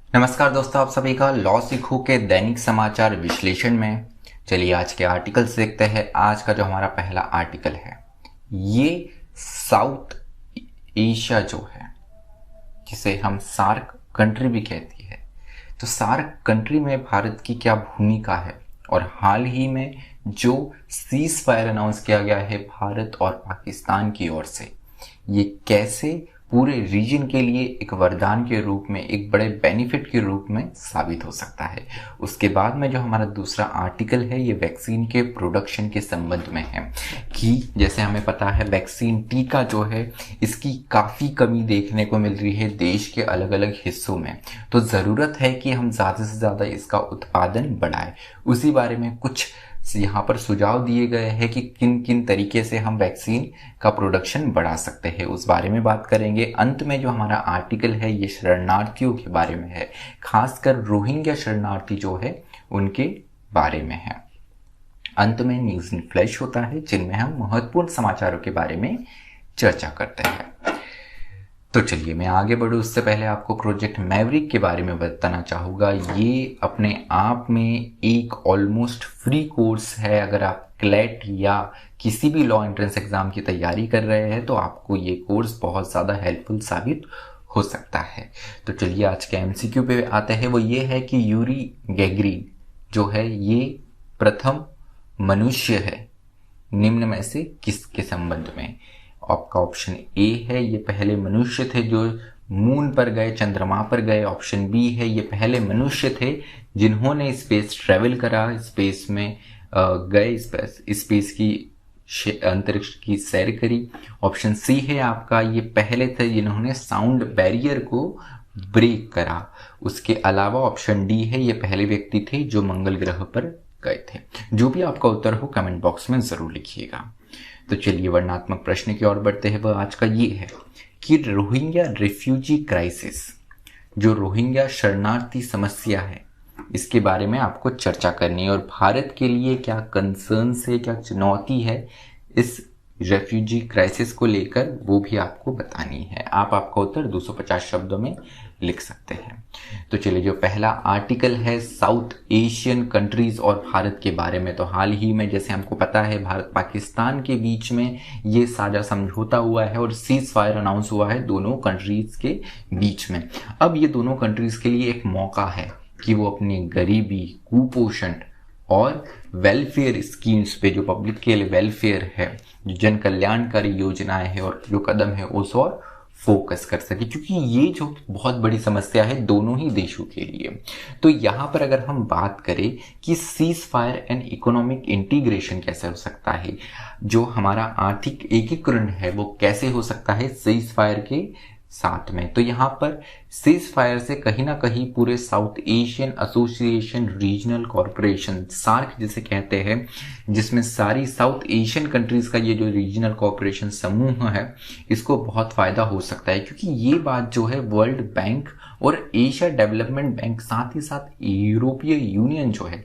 नमस्कार दोस्तों, आप सभी का लॉ सीखो के दैनिक समाचार विश्लेषण में। चलिए आज के आर्टिकल से देखते हैं। आज का जो हमारा पहला आर्टिकल है, ये साउथ एशिया जो है, जिसे हम सार्क कंट्री भी कहती है, तो सार्क कंट्री में भारत की क्या भूमिका है और हाल ही में जो सीज फायर अनाउंस किया गया है भारत और पाकिस्तान की ओर से, ये कैसे पूरे रीजन के लिए एक वरदान के रूप में, एक बड़े बेनिफिट के रूप में साबित हो सकता है। उसके बाद में जो हमारा दूसरा आर्टिकल है, ये वैक्सीन के प्रोडक्शन के संबंध में है कि जैसे हमें पता है वैक्सीन टीका जो है, इसकी काफ़ी कमी देखने को मिल रही है देश के अलग अलग हिस्सों में। तो ज़रूरत है कि हम ज़्यादा से ज़्यादा इसका उत्पादन बढ़ाएं। उसी बारे में कुछ यहाँ पर सुझाव दिए गए हैं कि किन किन तरीके से हम वैक्सीन का प्रोडक्शन बढ़ा सकते हैं, उस बारे में बात करेंगे। अंत में जो हमारा आर्टिकल है, ये शरणार्थियों के बारे में है, खासकर रोहिंग्या शरणार्थी जो है उनके बारे में है। अंत में न्यूज इन फ्लैश होता है, जिनमें हम महत्वपूर्ण समाचारों के बारे में चर्चा करते हैं। तो चलिए मैं आगे बढ़ूँ उससे पहले आपको प्रोजेक्ट मैवरिक के बारे में बताना चाहूँगा। ये अपने आप में एक ऑलमोस्ट फ्री कोर्स है। अगर आप क्लैट या किसी भी लॉ एंट्रेंस एग्जाम की तैयारी कर रहे हैं तो आपको ये कोर्स बहुत ज़्यादा हेल्पफुल साबित हो सकता है। तो चलिए आज के एमसीक्यू पे आते हैं। वो ये है कि यूरी गैगरिन जो है, ये प्रथम मनुष्य है निम्न में से किसके संबंध में? आपका ऑप्शन ए है, ये पहले मनुष्य थे जो मून पर गए, चंद्रमा पर गए। ऑप्शन बी है, ये पहले मनुष्य थे जिन्होंने स्पेस ट्रेवल करा, स्पेस में गए, स्पेस की अंतरिक्ष की सैर करी। ऑप्शन सी है आपका, ये पहले थे जिन्होंने साउंड बैरियर को ब्रेक करा। उसके अलावा ऑप्शन डी है, ये पहले व्यक्ति थे जो मंगल ग्रह पर गए थे। जो भी आपका उत्तर हो कमेंट बॉक्स में जरूर लिखिएगा। तो चलिए वर्णनात्मक प्रश्न की ओर बढ़ते हैं। वह आज का ये है कि रोहिंग्या रिफ्यूजी क्राइसिस, जो रोहिंग्या शरणार्थी समस्या है, इसके बारे में आपको चर्चा करनी है और भारत के लिए क्या कंसर्न है, क्या चुनौती है इस रेफ्यूजी क्राइसिस को लेकर, वो भी आपको बतानी है। आपका उत्तर 250 शब्दों में लिख सकते हैं। तो चलिए जो पहला आर्टिकल है साउथ एशियन कंट्रीज और भारत के बारे में, तो हाल ही में जैसे हमको पता है भारत पाकिस्तान के बीच में ये साझा समझौता हुआ है और सीज फायर अनाउंस हुआ है दोनों कंट्रीज के बीच में। अब ये दोनों कंट्रीज के लिए एक मौका है कि वो अपनी गरीबी, कुपोषण और वेलफेयर स्कीम्स पे, जो पब्लिक के लिए वेलफेयर है, जो जन कल्याणकारी योजनाएं हैं और जो कदम है उस और फोकस कर सके, क्योंकि ये जो बहुत बड़ी समस्या है दोनों ही देशों के लिए। तो यहाँ पर अगर हम बात करें कि cease fire and economic integration कैसे हो सकता है, जो हमारा आर्थिक एकीकरण है वो कैसे हो सकता है सीज फायर के साथ में, तो यहाँ पर सीज फायर से कहीं ना कहीं पूरे South Asian association regional corporation, SAARC जिसे कहते हैं, जिसमें सारी साउथ एशियन कंट्रीज का ये जो रीजनल कॉरपोरेशन समूह है, इसको बहुत फायदा हो सकता है। क्योंकि ये बात जो है वर्ल्ड बैंक और एशिया डेवलपमेंट बैंक, साथ ही साथ यूरोपीय यूनियन जो है,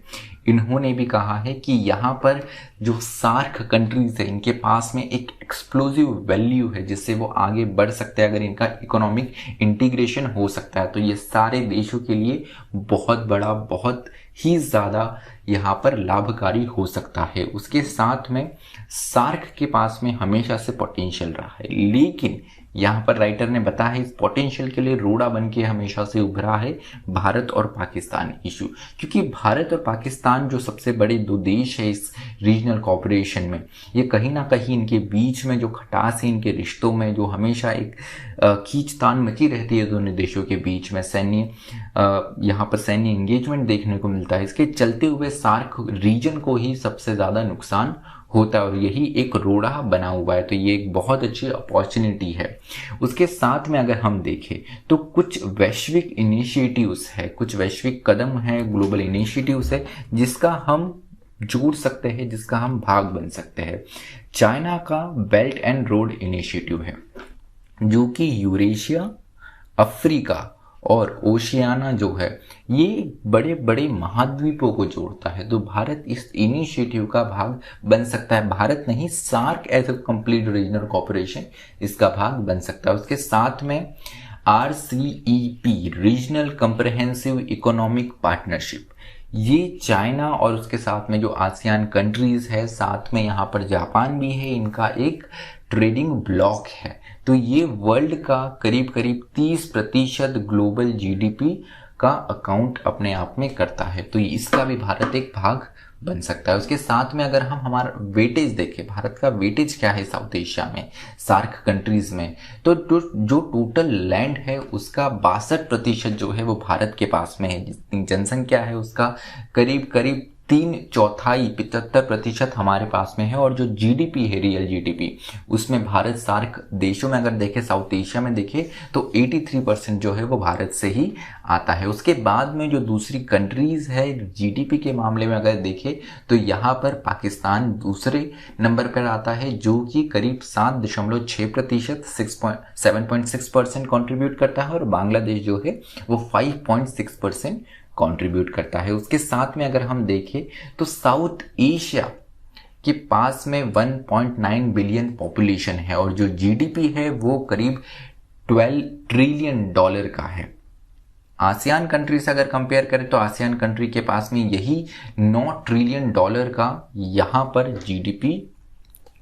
इन्होंने भी कहा है कि यहाँ पर जो सार्क कंट्रीज है, इनके पास में एक एक्सप्लोजिव वैल्यू है जिससे वो आगे बढ़ सकते हैं। अगर इनका इकोनॉमिक इंटीग्रेशन हो सकता है तो ये सारे देशों के लिए बहुत बड़ा, बहुत ही ज़्यादा यहाँ पर लाभकारी हो सकता है। उसके साथ में सार्क के पास में हमेशा से पोटेंशियल रहा है, लेकिन यहाँ पर राइटर ने बताया है इस पोटेंशियल के लिए रोड़ा बन के हमेशा से उभरा है भारत और पाकिस्तान इशू। क्योंकि भारत और पाकिस्तान जो सबसे बड़े दो देश है इस रीजनल कॉपरेशन में, ये कहीं ना कहीं इनके बीच में जो खटास है इनके रिश्तों में, जो हमेशा एक खींचतान मची रहती है दोनों देशों के बीच में, यहाँ पर सैन्य एंगेजमेंट देखने को मिलता है। इसके चलते हुए सार्क रीजन को ही सबसे ज़्यादा नुकसान होता है और यही एक रोड़ा बना हुआ है। तो ये एक बहुत अच्छी अपॉर्चुनिटी है। उसके साथ में अगर हम देखें तो कुछ वैश्विक इनिशिएटिव्स है, कुछ वैश्विक कदम है, ग्लोबल इनिशिएटिव्स है जिसका हम जोड़ सकते हैं, जिसका हम भाग बन सकते हैं। चाइना का बेल्ट एंड रोड इनिशिएटिव है जो कि यूरेशिया, अफ्रीका और ओशियाना जो है, ये बड़े बड़े महाद्वीपों को जोड़ता है। तो भारत इस इनिशिएटिव का भाग बन सकता है। भारत नहीं, SAARC as a complete regional corporation इसका भाग बन सकता है। उसके साथ में RCEP regional comprehensive economic partnership, ये चाइना और उसके साथ में जो आसियान कंट्रीज है, साथ में यहाँ पर जापान भी है, इनका एक ट्रेडिंग ब्लॉक है। तो ये वर्ल्ड का करीब करीब 30% ग्लोबल जीडीपी का अकाउंट अपने आप में करता है। तो इसका भी भारत एक भाग बन सकता है। उसके साथ में अगर हम हमारा वेटेज देखें, भारत का वेटेज क्या है साउथ एशिया में, सार्क कंट्रीज में, तो जो टोटल लैंड है उसका 62% जो है वो भारत के पास में है। जितनी जनसंख्या है उसका करीब करीब 3/4 75% हमारे पास में है। और जो जीडीपी है, रियल जीडीपी, उसमें भारत सार्क देशों में अगर देखें, साउथ एशिया में देखें तो 83% जो है वो भारत से ही आता है। उसके बाद में जो दूसरी कंट्रीज है जीडीपी के मामले में अगर देखें तो यहाँ पर पाकिस्तान दूसरे नंबर पर आता है, जो कि करीब 7.6% 7.6% कॉन्ट्रीब्यूट करता है, और बांग्लादेश जो है वो 5.6% कंट्रीब्यूट करता है। उसके साथ में अगर हम देखें तो साउथ एशिया के पास में 1.9 बिलियन पॉपुलेशन है, और जो जीडीपी है वो करीब $12 ट्रिलियन का है। आसियान कंट्री से अगर कंपेयर करें तो आसियान कंट्री के पास में यही $9 ट्रिलियन का यहाँ पर जीडीपी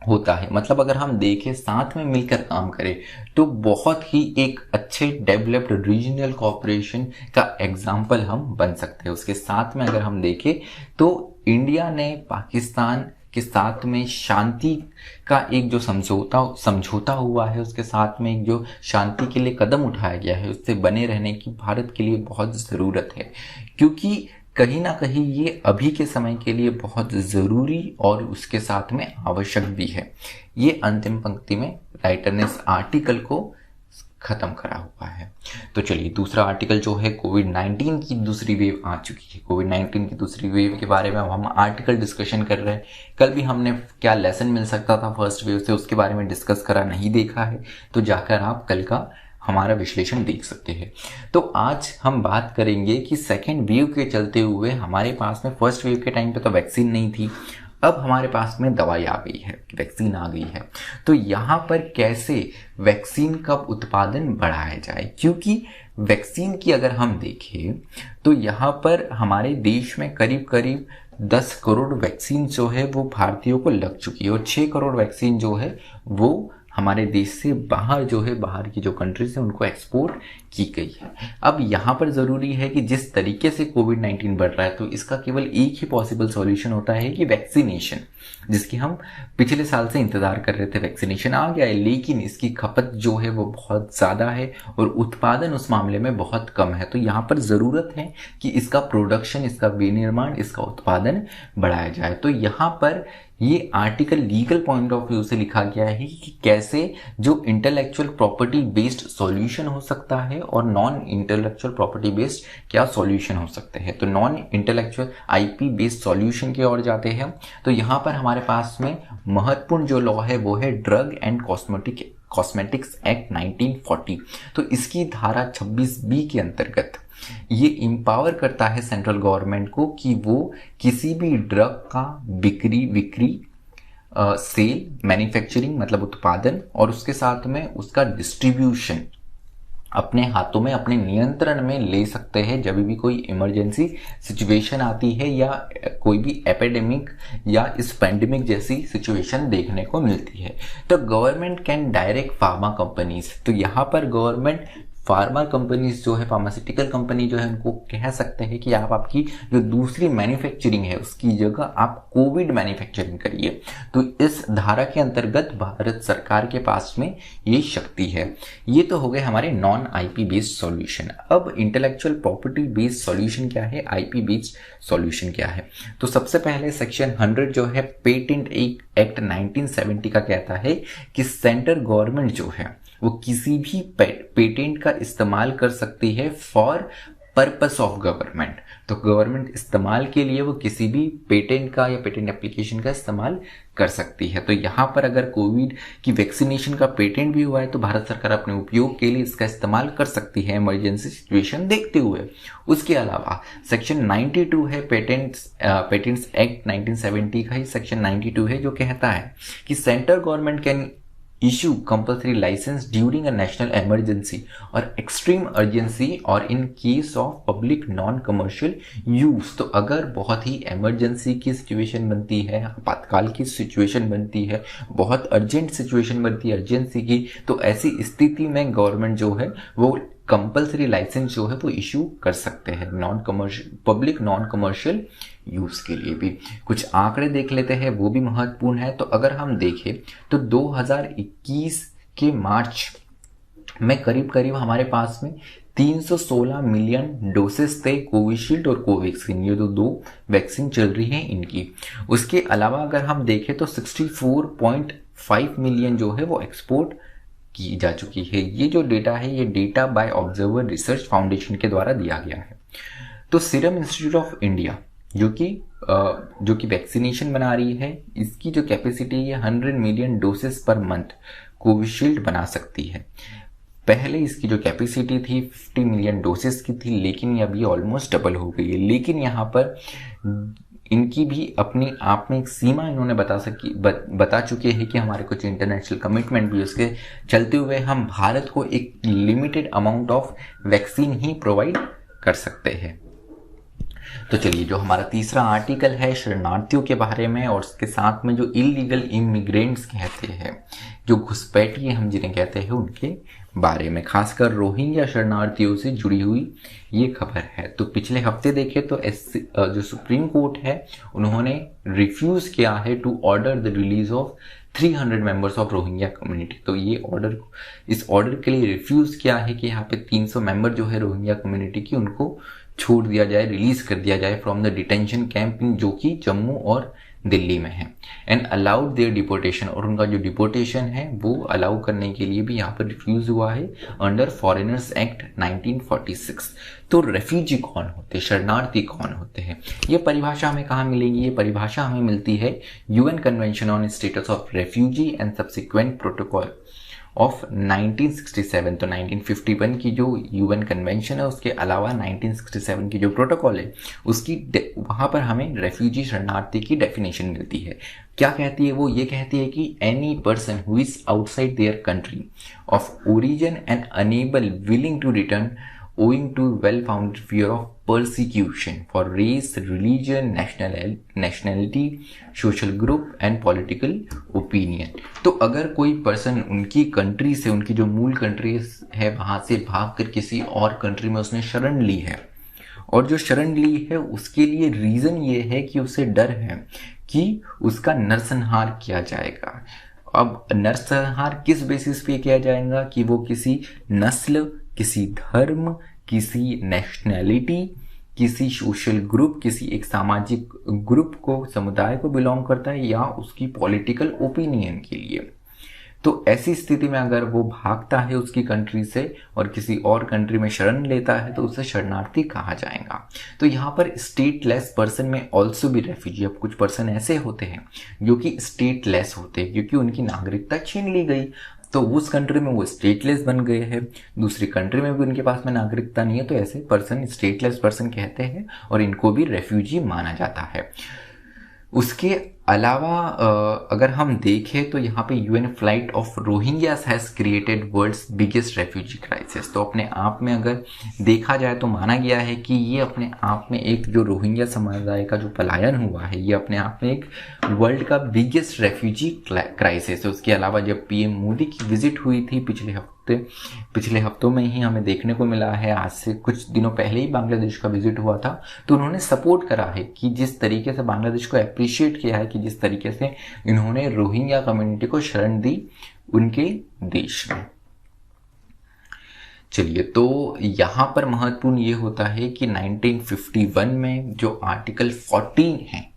होता है। मतलब अगर हम देखें, साथ में मिलकर काम करें तो बहुत ही एक अच्छे डेवलप्ड रीजनल कोऑपरेशन का एग्जाम्पल हम बन सकते हैं। उसके साथ में अगर हम देखें तो इंडिया ने पाकिस्तान के साथ में शांति का एक जो समझौता हुआ है, उसके साथ में एक जो शांति के लिए कदम उठाया गया है, उससे बने रहने की भारत के लिए बहुत ज़रूरत है, क्योंकि कहीं ना कहीं ये अभी के समय के लिए बहुत ज़रूरी और उसके साथ में आवश्यक भी है। ये अंतिम पंक्ति में राइटर ने इस आर्टिकल को ख़त्म करा हुआ है। तो चलिए, दूसरा आर्टिकल जो है, कोविड-19 की दूसरी वेव आ चुकी है। कोविड-19 की दूसरी वेव के बारे में हम आर्टिकल डिस्कशन कर रहे हैं। कल भी हमने क्या लेसन मिल सकता था फर्स्ट वेव से, उसके बारे में डिस्कस करा, नहीं देखा है तो जाकर आप कल का हमारा विश्लेषण देख सकते हैं। तो आज हम बात करेंगे कि सेकेंड वेव के चलते हुए हमारे पास में फर्स्ट वेव के टाइम पे तो वैक्सीन नहीं थी, अब हमारे पास में दवाई आ गई है, वैक्सीन आ गई है। तो यहाँ पर कैसे वैक्सीन का उत्पादन बढ़ाया जाए, क्योंकि वैक्सीन की अगर हम देखें तो यहाँ पर हमारे देश में करीब करीब 10 करोड़ वैक्सीन जो है वो भारतीयों को लग चुकी है, और 6 करोड़ वैक्सीन जो है वो हमारे देश से बाहर जो है, बाहर की जो कंट्रीज है उनको एक्सपोर्ट की गई है। अब यहाँ पर ज़रूरी है कि जिस तरीके से कोविड-19 बढ़ रहा है तो इसका केवल एक ही पॉसिबल सॉल्यूशन होता है कि वैक्सीनेशन, जिसकी हम पिछले साल से इंतज़ार कर रहे थे। वैक्सीनेशन आ गया है, लेकिन इसकी खपत जो है वो बहुत ज़्यादा है और उत्पादन उस मामले में बहुत कम है। तो यहाँ पर ज़रूरत है कि इसका प्रोडक्शन, इसका विनिर्माण, इसका उत्पादन बढ़ाया जाए। तो यहाँ पर ये article legal point of view से लिखा गया है कि कैसे जो इंटेलेक्चुअल प्रॉपर्टी बेस्ड सॉल्यूशन हो सकता है और नॉन इंटेलेक्चुअल प्रॉपर्टी बेस्ड क्या सॉल्यूशन हो सकते हैं। तो non intellectual IP based solution की ओर जाते हैं। तो यहाँ पर हमारे पास में महत्वपूर्ण जो लॉ है वो है ड्रग एंड कॉस्मेटिक्स एक्ट 1940। तो इसकी धारा 26B के अंतर्गत ये इंपावर करता है सेंट्रल गवर्नमेंट को कि वो किसी भी ड्रग का विक्री सेल, मैन्युफैक्चरिंग मतलब उत्पादन, और उसके साथ में उसका डिस्ट्रीब्यूशन अपने हाथों में, अपने नियंत्रण में ले सकते हैं जब भी कोई इमरजेंसी सिचुएशन आती है या कोई भी एपिडेमिक या इस पैंडेमिक जैसी सिचुएशन देखने को मिलती है। तो government can direct pharma companies, तो यहाँ पर गवर्नमेंट फार्मा कंपनीज जो है, फार्मास्यूटिकल कंपनी जो है, उनको कह सकते हैं कि आप आपकी जो दूसरी मैन्युफैक्चरिंग है उसकी जगह आप कोविड मैन्युफैक्चरिंग करिए। तो इस धारा के अंतर्गत भारत सरकार के पास में ये शक्ति है। ये तो हो गए हमारे नॉन आईपी बेस्ड सॉल्यूशन। अब इंटेलेक्चुअल प्रॉपर्टी बेस्ड सॉल्यूशन क्या है, आईपी बेस्ड सॉल्यूशन क्या है। तो सबसे पहले सेक्शन 100 जो है पेटेंट एक्ट 1970 का कहता है कि सेंट्रल गवर्नमेंट जो है वो किसी भी पेटेंट का इस्तेमाल कर सकती है फॉर पर्पस ऑफ गवर्नमेंट। तो गवर्नमेंट इस्तेमाल के लिए वो किसी भी पेटेंट का या पेटेंट एप्लीकेशन का इस्तेमाल कर सकती है। तो यहाँ पर अगर कोविड की वैक्सीनेशन का पेटेंट भी हुआ है तो भारत सरकार अपने उपयोग के लिए इसका इस्तेमाल कर सकती है इमरजेंसी सिचुएशन देखते हुए। उसके अलावा सेक्शन 92 है पेटेंट्स एक्ट 1970 का ही सेक्शन 92 है, जो कहता है कि central government can issue compulsory license during a national emergency और एक्सट्रीम अर्जेंसी और in case of public non commercial use. तो अगर बहुत ही इमरजेंसी की सिचुएशन बनती है, आपातकाल की सिचुएशन बनती है, बहुत अर्जेंट सिचुएशन बनती है अर्जेंसी की, तो ऐसी स्थिति में गवर्नमेंट जो है वो कंपल्सरी लाइसेंस जो है वो इशू कर सकते हैं non commercial, public non commercial use के लिए भी। कुछ आंकड़े देख लेते हैं, वो भी महत्वपूर्ण है। तो अगर हम देखें तो 2021 के मार्च में करीब करीब हमारे पास में 316 मिलियन डोसेस थे कोविशील्ड और कोवैक्सीन, ये दो वैक्सीन चल रही हैं इनकी। उसके अलावा अगर हम देखें तो 64.5 मिलियन जो है वो एक्सपोर्ट की जा चुकी है। ये जो डेटा है ये data bye observer research foundation के द्वारा दिया गया है। तो सीरम इंस्टीट्यूट ऑफ इंडिया जो कि वैक्सीनेशन बना रही है, इसकी जो कैपेसिटी है 100 million doses per month Covishield बना सकती है। पहले इसकी जो कैपेसिटी थी 50 मिलियन डोसेस की थी, लेकिन ये अभी ऑलमोस्ट डबल हो गई है। लेकिन यहाँ पर इनकी भी अपने आप में एक सीमा इन्होंने बता चुके हैं कि हमारे कुछ इंटरनेशनल कमिटमेंट भी उसके चलते हुए हम भारत को एक limited amount of vaccine he provide कर सकते हैं। तो चलिए, जो हमारा तीसरा आर्टिकल है शरणार्थियों के बारे में और उसके साथ में जो इलीगल इमिग्रेंट्स कहते हैं, जो घुसपैठिए हम जिन्हें कहते हैं, उनके बारे में, खासकर रोहिंग्या शरणार्थियों से जुड़ी हुई ये खबर है। तो पिछले हफ्ते देखें तो जो सुप्रीम कोर्ट है उन्होंने रिफ्यूज किया है to order the release of 300 members of Rohingya community. तो इस ऑर्डर के लिए रिफ्यूज किया है कि यहाँ पे 300 मेंबर जो है रोहिंग्या कम्युनिटी की, उनको छोड़ दिया जाए, रिलीज कर दिया जाए फ्रॉम द डिटेंशन कैंप जो कि जम्मू और दिल्ली में है, एंड अलाउड देयर डिपोर्टेशन, और उनका जो डिपोर्टेशन है वो अलाउ करने के लिए भी यहाँ पर रिफ्यूज हुआ है अंडर फॉरेनर्स एक्ट 1946। तो रेफ्यूजी कौन होते हैं, शरणार्थी कौन होते हैं, ये परिभाषा हमें कहाँ मिलेगी? ये परिभाषा हमें मिलती है UN convention on status of refugee and subsequent protocol of 1967। तो 1951 की जो यूएन कन्वेंशन है, उसके अलावा 1967 की जो प्रोटोकॉल है, उसकी वहाँ पर हमें रेफ्यूजी शरणार्थी की डेफिनेशन मिलती है। क्या कहती है वो? ये कहती है कि any person who is outside their country of origin and unable willing to return owing to well-founded fear of persecution for race, religion, nationality, social group and political opinion। तो अगर कोई पर्सन उनकी कंट्री से, उनकी जो मूल country है, वहां से भागकर किसी और कंट्री में उसने शरण ली है, और जो शरण ली है उसके लिए रीजन ये है कि उसे डर है कि उसका नरसंहार किया जाएगा। अब नरसंहार किस बेसिस पे किया जाएगा? कि वो किसी नस्ल, किसी धर्म, किसी नेशनैलिटी, किसी सोशल ग्रुप, किसी एक सामाजिक ग्रुप को, समुदाय को बिलोंग करता है, या उसकी पॉलिटिकल ओपिनियन के लिए। तो ऐसी स्थिति में अगर वो भागता है उसकी कंट्री से और किसी और कंट्री में शरण लेता है तो उसे शरणार्थी कहा जाएगा। तो यहाँ पर स्टेटलेस पर्सन में ऑल्सो भी रेफ्यूजी। अब कुछ पर्सन ऐसे होते हैं जो कि स्टेटलेस होते हैं क्योंकि उनकी नागरिकता छीन ली गई, तो उस कंट्री में वो स्टेटलेस बन गए हैं, दूसरी कंट्री में भी उनके पास में नागरिकता नहीं है, तो ऐसे पर्सन स्टेटलेस पर्सन कहते हैं और इनको भी रेफ्यूजी माना जाता है। उसके अलावा अगर हम देखें तो यहाँ पे UN flight of Rohingyas has created world's biggest refugee crisis. तो अपने आप में अगर देखा जाए तो माना गया है कि ये अपने आप में एक जो रोहिंग्या समुदाय का जो पलायन हुआ है, ये अपने आप में एक वर्ल्ड का बिगेस्ट रेफ्यूजी क्राइसिस है। उसके अलावा जब पीएम मोदी की विजिट हुई थी पिछले हफ्तों में ही हमें देखने को मिला है, आज से कुछ दिनों पहले ही बांग्लादेश का विजिट हुआ था, तो उन्होंने सपोर्ट करा है कि जिस तरीके से बांग्लादेश को अप्रिशिएट किया है कि जिस तरीके से इन्होंने रोहिंग्या कम्युनिटी को शरण दी उनके देश में। चलिए, तो यहाँ पर महत्वपूर्ण ये होता है कि 1951 में जो आर्टिकल 14 है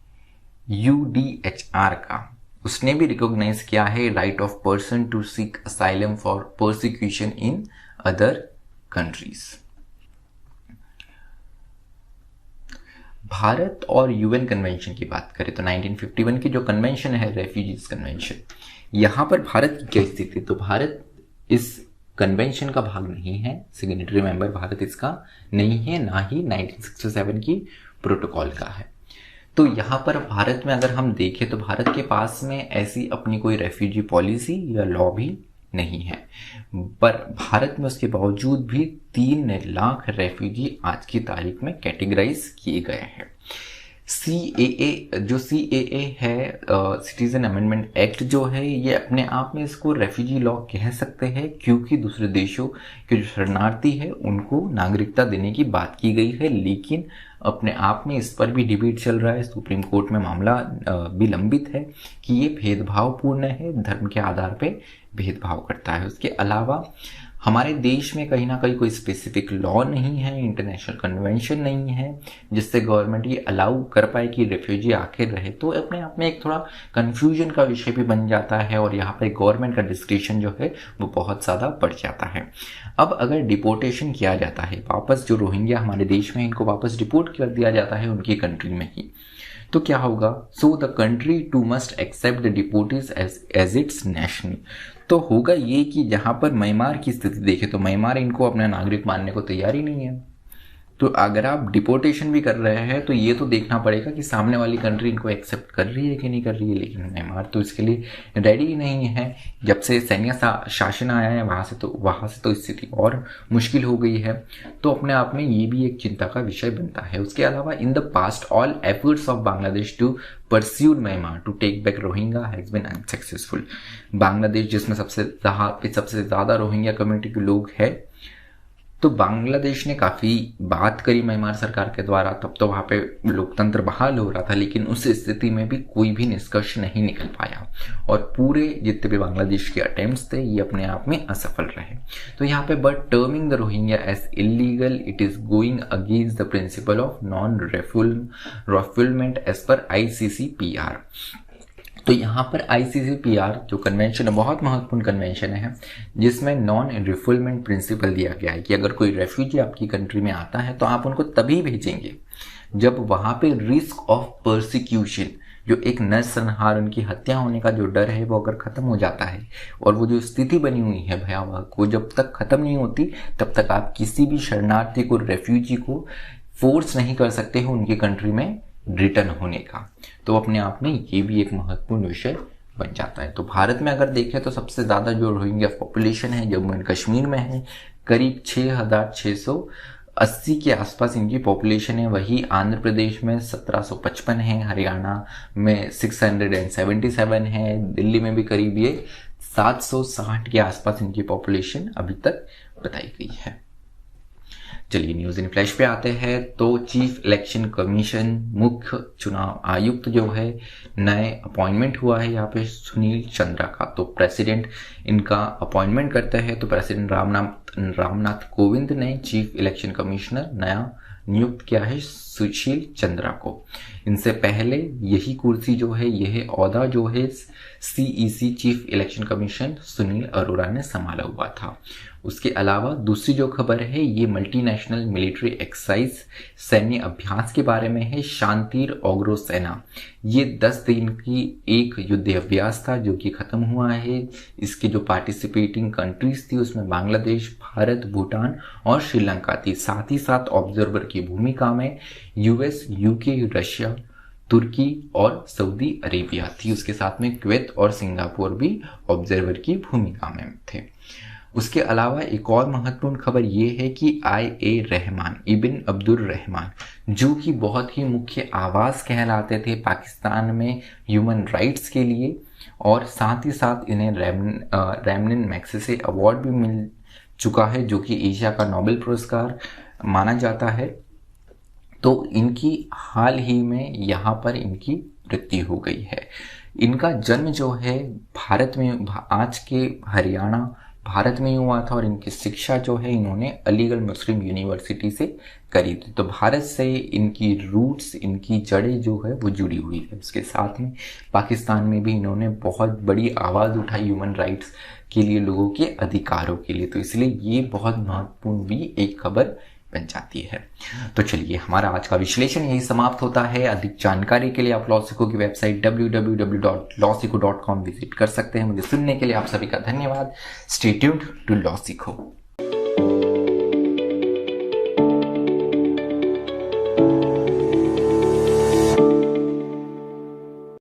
यूडीएचआर का, उसने भी रिकॉग्नाइज किया है right of person to seek asylum for persecution in other countries. Bharat और यूएन कन्वेंशन की बात करें तो 1951 की जो कन्वेंशन है रेफ्यूजीज कन्वेंशन, यहाँ पर भारत की क्या स्थिति? तो भारत इस कन्वेंशन का भाग नहीं है, सिग्नेटरी मेंबर भारत इसका नहीं है, ना ही 1967 की प्रोटोकॉल का है। तो यहाँ पर भारत में अगर हम देखें तो भारत के पास में ऐसी अपनी कोई रेफ्यूजी पॉलिसी या लॉ भी नहीं है, पर भारत में उसके बावजूद भी 3 लाख रेफ्यूजी आज की तारीख में कैटेगराइज किए गए हैं। CAA है, सिटीजन अमेंडमेंट एक्ट जो है, ये अपने आप में इसको रेफ्यूजी लॉ कह सकते हैं, क्योंकि दूसरे देशों के जो शरणार्थी है उनको नागरिकता देने की बात की गई है। लेकिन अपने आप में इस पर भी डिबेट चल रहा है, सुप्रीम कोर्ट में मामला भी लंबित है कि ये भेदभावपूर्ण है, धर्म के आधार पे भेदभाव करता है। उसके अलावा हमारे देश में कहीं ना कहीं कोई स्पेसिफिक लॉ नहीं है, इंटरनेशनल कन्वेंशन नहीं है जिससे गवर्नमेंट ये अलाउ कर पाए कि रेफ्यूजी आखिर रहे, तो अपने आप में एक थोड़ा कन्फ्यूजन का विषय भी बन जाता है और यहाँ पे गवर्नमेंट का डिस्क्रिप्शन जो है वो बहुत ज़्यादा बढ़ जाता है। अब अगर डिपोर्टेशन किया जाता है, वापस जो रोहिंग्या हमारे देश में इनको वापस डिपोर्ट कर दिया जाता है उनकी कंट्री में ही, तो क्या होगा? So the country too must accept the deportees as its national. तो होगा ये कि जहां पर म्यांमार की स्थिति देखें तो म्यांमार इनको अपना नागरिक मानने को तैयार ही नहीं है। तो अगर आप डिपोर्टेशन भी कर रहे हैं तो ये तो देखना पड़ेगा कि सामने वाली कंट्री इनको एक्सेप्ट कर रही है कि नहीं कर रही है, लेकिन म्यांमार तो इसके लिए रेडी ही नहीं है। जब से सैन्य शासन आया है वहाँ से तो स्थिति और मुश्किल हो गई है। तो अपने आप में ये भी एक चिंता का विषय बनता है। उसके अलावा in the past all efforts of Bangladesh to persuade Myanmar to take back Rohingya has been unsuccessful. Bangladesh जिसमें सबसे ज़्यादा रोहिंग्या कम्युनिटी के लोग हैं, तो बांग्लादेश ने काफ़ी बात करी म्यांमार सरकार के द्वारा, तब तो वहाँ पे लोकतंत्र बहाल हो रहा था, लेकिन उस स्थिति में भी कोई भी निष्कर्ष नहीं निकल पाया और पूरे जितने भी बांग्लादेश के अटेम्प्ट्स थे ये अपने आप में असफल रहे। तो यहाँ पे but terming the Rohingya as illegal it is going against the principle of non refoulement as per ICCPR। तो यहाँ पर ICCPR जो कन्वेंशन है बहुत महत्वपूर्ण कन्वेंशन है, जिसमें नॉन रिफुलमेंट प्रिंसिपल दिया गया है कि अगर कोई रेफ्यूजी आपकी कंट्री में आता है तो आप उनको तभी भेजेंगे जब वहाँ पे रिस्क ऑफ परसिक्यूशन, जो एक नरसंहार, उनकी हत्या होने का जो डर है वो अगर खत्म हो जाता है और वो जो स्थिति बनी हुई है भयावह, को जब तक खत्म नहीं होती तब तक आप किसी भी शरणार्थी को, रेफ्यूजी को फोर्स नहीं कर सकते हो उनकी कंट्री में रिटर्न होने का। तो अपने आप में ये भी एक महत्वपूर्ण विषय बन जाता है। तो भारत में अगर देखें तो सबसे ज़्यादा जो रोहिंग्या पॉपुलेशन है जम्मू एंड कश्मीर में है, करीब 6,680 के आसपास इनकी पॉपुलेशन है। वही आंध्र प्रदेश में 1755 है, हरियाणा में 677 है, दिल्ली में भी करीब ये 760 के आसपास इनकी पॉपुलेशन अभी तक बताई गई है। चलिए न्यूज इन फ्लैश पे आते हैं। तो चीफ इलेक्शन कमीशन, मुख्य चुनाव आयुक्त जो है, नए अपॉइंटमेंट हुआ है यहाँ पे सुनील चंद्रा का। तो प्रेसिडेंट इनका अपॉइंटमेंट करते हैं, तो प्रेसिडेंट रामनाथ कोविंद ने चीफ इलेक्शन कमिश्नर नया नियुक्त किया है सुशील चंद्रा को। इनसे पहले यही कुर्सी जो है, यह ओहदा जो है CEC chief election commission Sunil Arora ने संभाला हुआ था। उसके अलावा दूसरी जो खबर है ये मल्टीनेशनल मिलिट्री एक्सरसाइज सैन्य अभ्यास के बारे में है। शांतिर ओग्रो सेना, ये 10 दिन की एक युद्ध अभ्यास था जो कि खत्म हुआ है। इसके जो पार्टिसिपेटिंग कंट्रीज थी उसमें बांग्लादेश, भारत, भूटान और श्रीलंका थी। साथ ही साथ ऑब्जर्वर की भूमिका में US, UK, रशिया, तुर्की और सऊदी अरेबिया थी। उसके साथ में कुवैत और सिंगापुर भी ऑब्जर्वर की भूमिका में थे। उसके अलावा एक और महत्वपूर्ण खबर ये है कि IA रहमान, इबिन अब्दुल रहमान, जो कि बहुत ही मुख्य आवाज़ कहलाते थे पाकिस्तान में ह्यूमन राइट्स के लिए, और साथ ही साथ इन्हें रैमलिन मैग्सेसे अवार्ड भी मिल चुका है जो कि एशिया का नोबेल पुरस्कार माना जाता है। तो इनकी हाल ही में यहाँ पर इनकी मृत्यु हो गई है। इनका जन्म जो है भारत में, आज के हरियाणा भारत में ही हुआ था, और इनकी शिक्षा जो है इन्होंने अलीगढ़ मुस्लिम यूनिवर्सिटी से करी थी। तो भारत से इनकी रूट्स, इनकी जड़ें जो है वो जुड़ी हुई है। उसके साथ में पाकिस्तान में भी इन्होंने बहुत बड़ी आवाज़ उठाई ह्यूमन राइट्स के लिए, लोगों के अधिकारों के लिए। तो इसलिए ये बहुत महत्वपूर्ण भी एक खबर बन जाती है। तो चलिए हमारा आज का विश्लेषण यही समाप्त होता है। अधिक जानकारी के लिए आप लॉसिको की वेबसाइट www.lawsico.com विजिट कर सकते हैं। मुझे सुनने के लिए आप सभी का धन्यवाद। Stay tuned to लॉसिको।